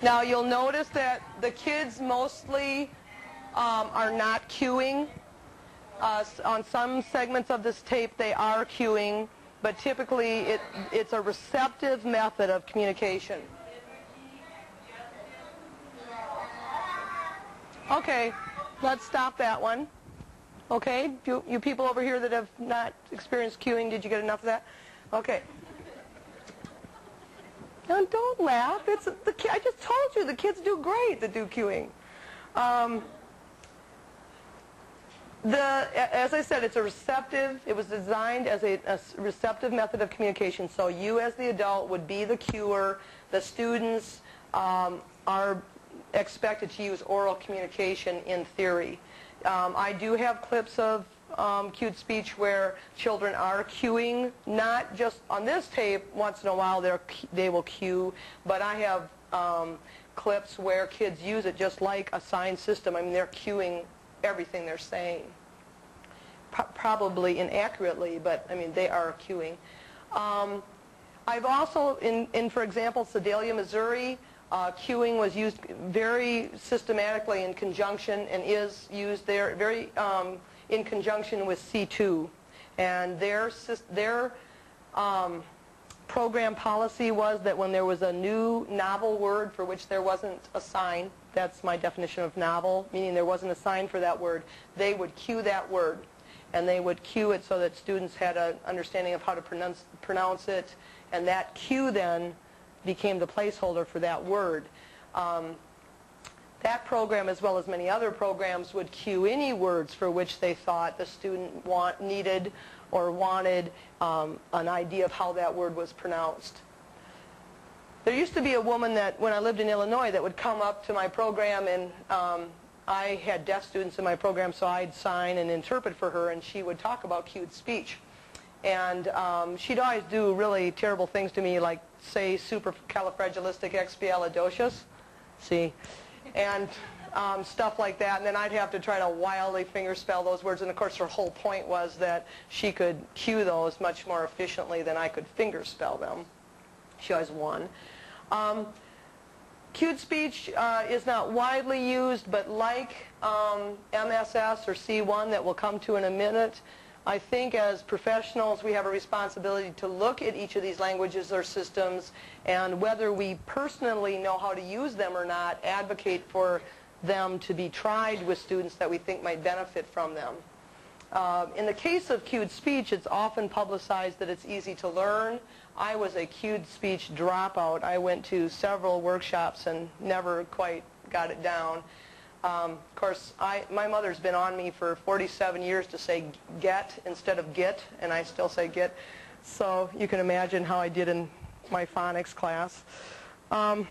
Now you'll notice that the kids mostly are not cueing. On some segments of this tape they are cueing, but typically it's a receptive method of communication. Okay, let's stop that one. Okay, you people over here that have not experienced cueing, did you get enough of that? Okay. Now don't laugh. I just told you the kids do great that do cueing. As I said, it was designed as a receptive method of communication. So you as the adult would be the cuer. The students are expected to use oral communication in theory. I do have clips of cued speech where children are cueing, not just on this tape. Once in a while they will cue, but I have clips where kids use it just like a sign system. I mean, they're cueing everything they're saying. Probably inaccurately, but I mean, they are cueing. I've also, for example, Sedalia, Missouri, cueing was used very systematically in conjunction and is used there very in conjunction with C2. And their program policy was that when there was a new novel word for which there wasn't a sign, that's my definition of novel, meaning there wasn't a sign for that word, they would cue that word. And they would cue it so that students had an understanding of how to pronounce it, and that cue then became the placeholder for that word. That program, as well as many other programs, would cue any words for which they thought the student needed or wanted an idea of how that word was pronounced. There used to be a woman that, when I lived in Illinois, that would come up to my program, and I had deaf students in my program, so I'd sign and interpret for her, and she would talk about cued speech. And she'd always do really terrible things to me, like say supercalifragilisticexpialidocious, see, and stuff like that. And then I'd have to try to wildly fingerspell those words. And of course, her whole point was that she could cue those much more efficiently than I could fingerspell them. She always won. Cued speech is not widely used, but like MSS or C1 that we'll come to in a minute, I think as professionals we have a responsibility to look at each of these languages or systems, and whether we personally know how to use them or not, advocate for them to be tried with students that we think might benefit from them. In the case of cued speech, it's often publicized that it's easy to learn. I was a cued speech dropout. I went to several workshops and never quite got it down. Of course, my mother's been on me for 47 years to say get instead of get, and I still say get. So you can imagine how I did in my phonics class. I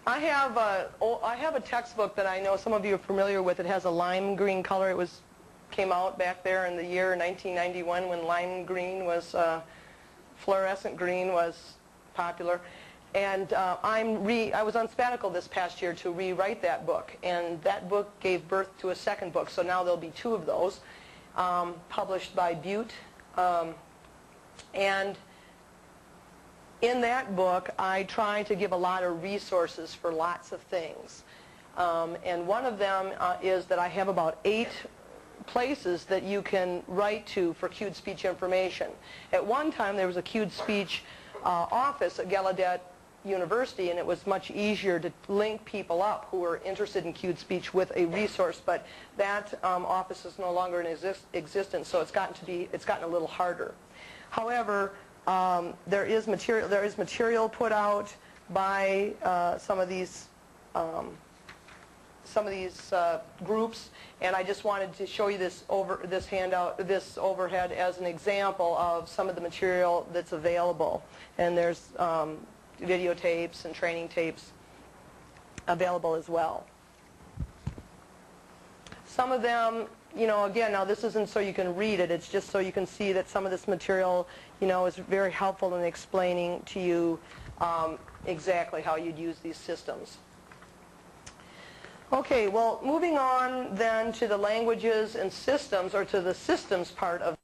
have a textbook that I know some of you are familiar with. It has a lime green color. It came out back there in the year 1991 when lime green was, fluorescent green was popular. And I was on sabbatical this past year to rewrite that book, and that book gave birth to a second book, so now there'll be two of those, published by Butte. And in that book, I try to give a lot of resources for lots of things. And one of them is that I have about 8 places that you can write to for cued speech information. At one time, there was a cued speech office at Gallaudet University, and it was much easier to link people up who were interested in cued speech with a resource, but that office is no longer in existence, so it's gotten a little harder. However, there is material put out by some of these groups, and I just wanted to show you this overhead as an example of some of the material that's available. And there's videotapes and training tapes available as well. Some of them, again, now this isn't so you can read it, it's just so you can see that some of this material, is very helpful in explaining to you exactly how you'd use these systems. Okay, well, moving on then to the languages and systems, or to the systems part of